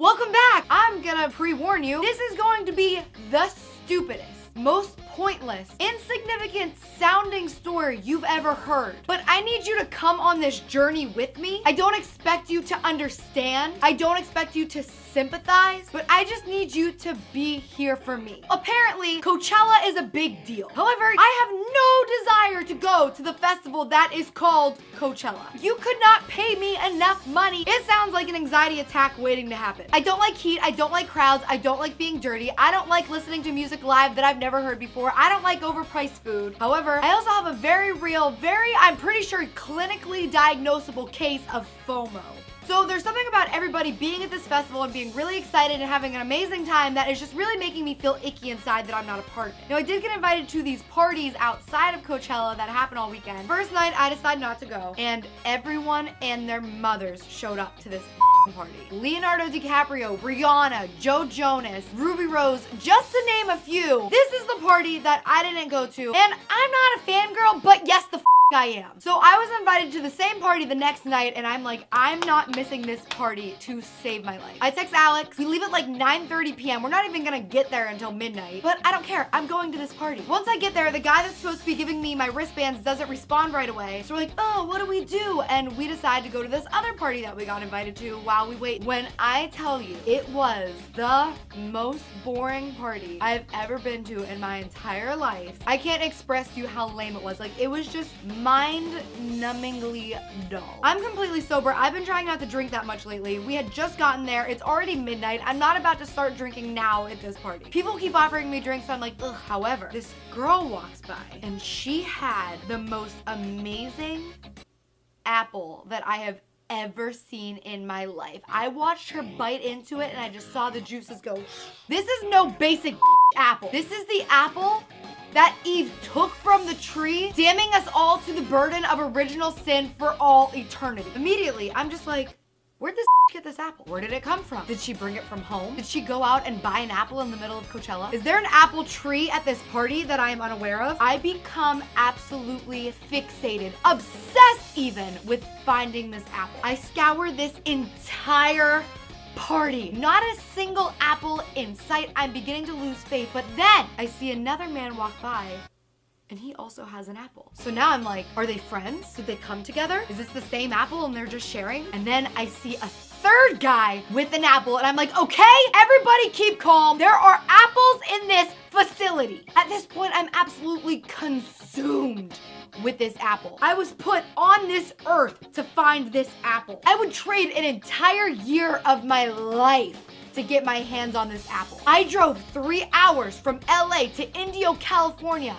Welcome back! I'm gonna pre-warn you, this is going to be the stupidest, most pointless, insignificant sounding story you've ever heard. But I need you to come on this journey with me. I don't expect you to understand. I don't expect you to sympathize, but I just need you to be here for me. Apparently, Coachella is a big deal. However, I have no desire to go to the festival that is called Coachella. You could not pay me enough money. It sounds like an anxiety attack waiting to happen. I don't like heat. I don't like crowds. I don't like being dirty. I don't like listening to music live that I've never heard before. I don't like overpriced food. However, I also have a very real, I'm pretty sure clinically diagnosable case of FOMO. So there's something about everybody being at this festival and being really excited and having an amazing time that is just really making me feel icky inside that I'm not a part of it. Now, I did get invited to these parties outside of Coachella that happen all weekend. First night, I decided not to go, and everyone and their mothers showed up to this party. Leonardo DiCaprio, Rihanna, Joe Jonas, Ruby Rose, just to name a few. This is the party that I didn't go to, and I'm not a fangirl, but yes, the I am. So I was invited to the same party the next night, and I'm like, I'm not missing this party to save my life. I text Alex. We leave at like 9:30 p.m. We're not even gonna get there until midnight, but I don't care. I'm going to this party. Once I get there, the guy that's supposed to be giving me my wristbands doesn't respond right away. So we're like, oh, what do we do? And we decide to go to this other party that we got invited to while we wait. When I tell you, it was the most boring party I've ever been to in my entire life. I can't express to you how lame it was. Like, it was just mind-numbingly dull. I'm completely sober. I've been trying not to drink that much lately. We had just gotten there. It's already midnight. I'm not about to start drinking now at this party. People keep offering me drinks, so I'm like, ugh. However, this girl walks by, and she had the most amazing apple that I have ever seen in my life. I watched her bite into it, and I just saw the juices go. This is no basic apple. This is the apple that Eve took from the tree, damning us all to the burden of original sin for all eternity. Immediately, I'm just like, where'd this get this apple? Where did it come from? Did she bring it from home? Did she go out and buy an apple in the middle of Coachella? Is there an apple tree at this party that I am unaware of? I become absolutely fixated, obsessed even, with finding this apple. I scour this entire party. Not a single apple in sight. I'm beginning to lose faith, but then I see another man walk by, and he also has an apple. So now I'm like, are they friends? Did they come together? Is this the same apple and they're just sharing? And then I see a third guy with an apple, and I'm like, okay, everybody keep calm. There are apples in this facility. At this point, I'm absolutely consumed with this apple. I was put on this earth to find this apple. I would trade an entire year of my life to get my hands on this apple. I drove 3 hours from LA to Indio, California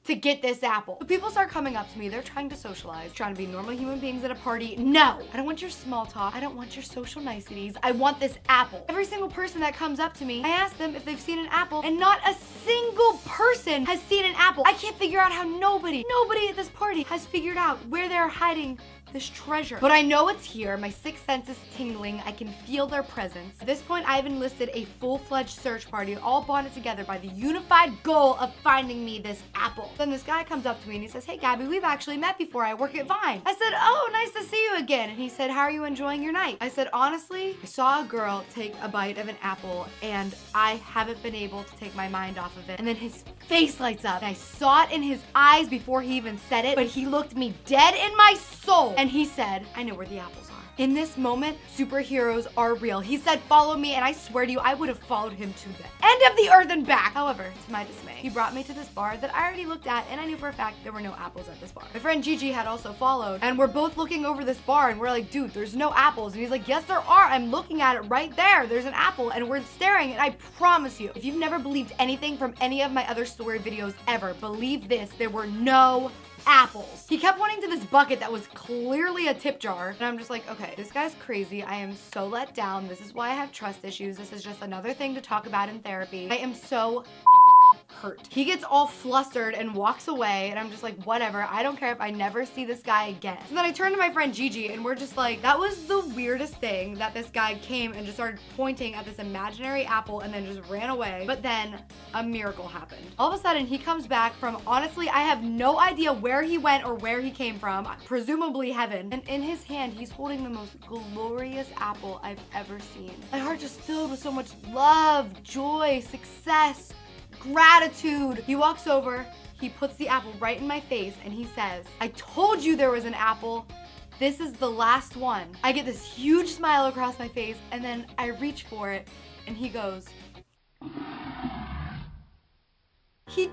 to get this apple. So people start coming up to me. They're trying to socialize, trying to be normal human beings at a party. No, I don't want your small talk. I don't want your social niceties. I want this apple. Every single person that comes up to me, I ask them if they've seen an apple, and not a single person has seen an apple. I can't figure out how nobody at this party has figured out where they're hiding this treasure. But I know it's here. My sixth sense is tingling. I can feel their presence. At this point, I've enlisted a full-fledged search party, all bonded together by the unified goal of finding me this apple. Then this guy comes up to me and he says, hey, Gabbie, we've actually met before. I work at Vine. I said, oh, nice to see you again. And he said, how are you enjoying your night? I said, honestly, I saw a girl take a bite of an apple, and I haven't been able to take my mind off of it. And then his face lights up, and I saw it in his eyes before he even said it, but he looked me dead in my soul. And he said, I know where the apples are. In this moment, superheroes are real. He said, follow me, and I swear to you, I would have followed him to the end of the earth and back. However, to my dismay, he brought me to this bar that I already looked at, and I knew for a fact there were no apples at this bar. My friend Gigi had also followed, and we're both looking over this bar, and we're like, dude, there's no apples. And he's like, yes, there are. I'm looking at it right there. There's an apple, and we're staring, and I promise you, if you've never believed anything from any of my other story videos ever, believe this, there were no apples. He kept pointing to this bucket that was clearly a tip jar, and I'm just like, okay, this guy's crazy. I am so let down. This is why I have trust issues. This is just another thing to talk about in therapy. I am so hurt. He gets all flustered and walks away, and I'm just like, whatever, I don't care if I never see this guy again. So then I turned to my friend Gigi, and we're just like, that was the weirdest thing that this guy came and just started pointing at this imaginary apple and then just ran away. But then a miracle happened. All of a sudden, he comes back from, honestly, I have no idea where he went or where he came from, presumably heaven. And in his hand, he's holding the most glorious apple I've ever seen. My heart just filled with so much love, joy, success, gratitude. He walks over, he puts the apple right in my face, and he says, I told you there was an apple. This is the last one. I get this huge smile across my face, and then I reach for it, and he goes, he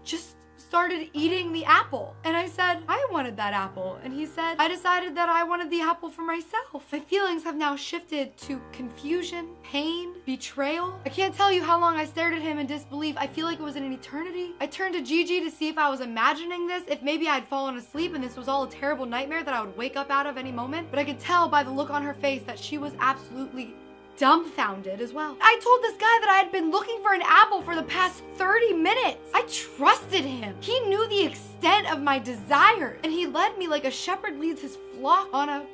just started eating the apple. And I said, I wanted that apple. And he said, I decided that I wanted the apple for myself. My feelings have now shifted to confusion, pain, betrayal. I can't tell you how long I stared at him in disbelief. I feel like it was an eternity. I turned to Gigi to see if I was imagining this, if maybe I'd fallen asleep and this was all a terrible nightmare that I would wake up out of any moment. But I could tell by the look on her face that she was absolutely dumbfounded as well. I told this guy that I had been looking for an apple for the past 30 minutes. I trusted him. He knew the extent of my desire, and he led me like a shepherd leads his flock on a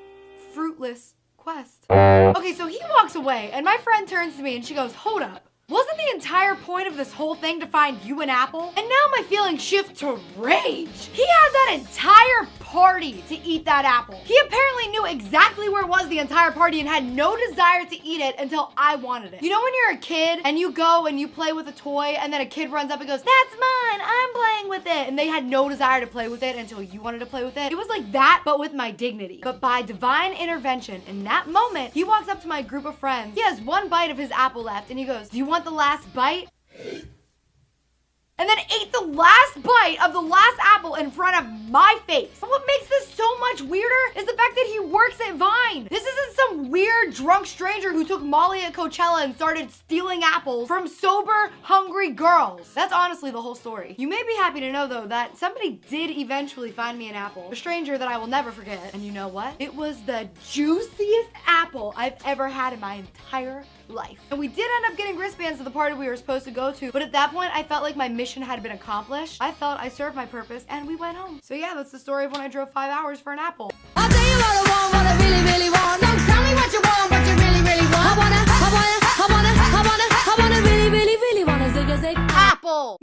fruitless quest. Okay, so he walks away, and my friend turns to me and she goes, hold up. Wasn't the entire point of this whole thing to find you an apple? And now my feelings shift to rage. He had that entire party to eat that apple. He apparently knew exactly where it was the entire party and had no desire to eat it until I wanted it. You know when you're a kid and you go and you play with a toy and then a kid runs up and goes, that's mine, I'm playing with it. And they had no desire to play with it until you wanted to play with it. It was like that, but with my dignity. But by divine intervention, in that moment, he walks up to my group of friends. He has one bite of his apple left and he goes, do you want the last bite? And then ate the last bite of the last apple in front of my face. And what makes this so much weirder is the fact that he works at Vine. This isn't some weird drunk stranger who took Molly at Coachella and started stealing apples from sober, hungry girls. That's honestly the whole story. You may be happy to know though that somebody did eventually find me an apple. A stranger that I will never forget. And you know what? It was the juiciest apple I've ever had in my entire life. And we did end up getting wristbands to the party we were supposed to go to, but at that point I felt like my mission had been accomplished. I felt I served my purpose and we went home. So yeah, that's the story of when I drove 5 hours for an apple. I'll tell you what I want, what I really, really want. Don't tell me what you want.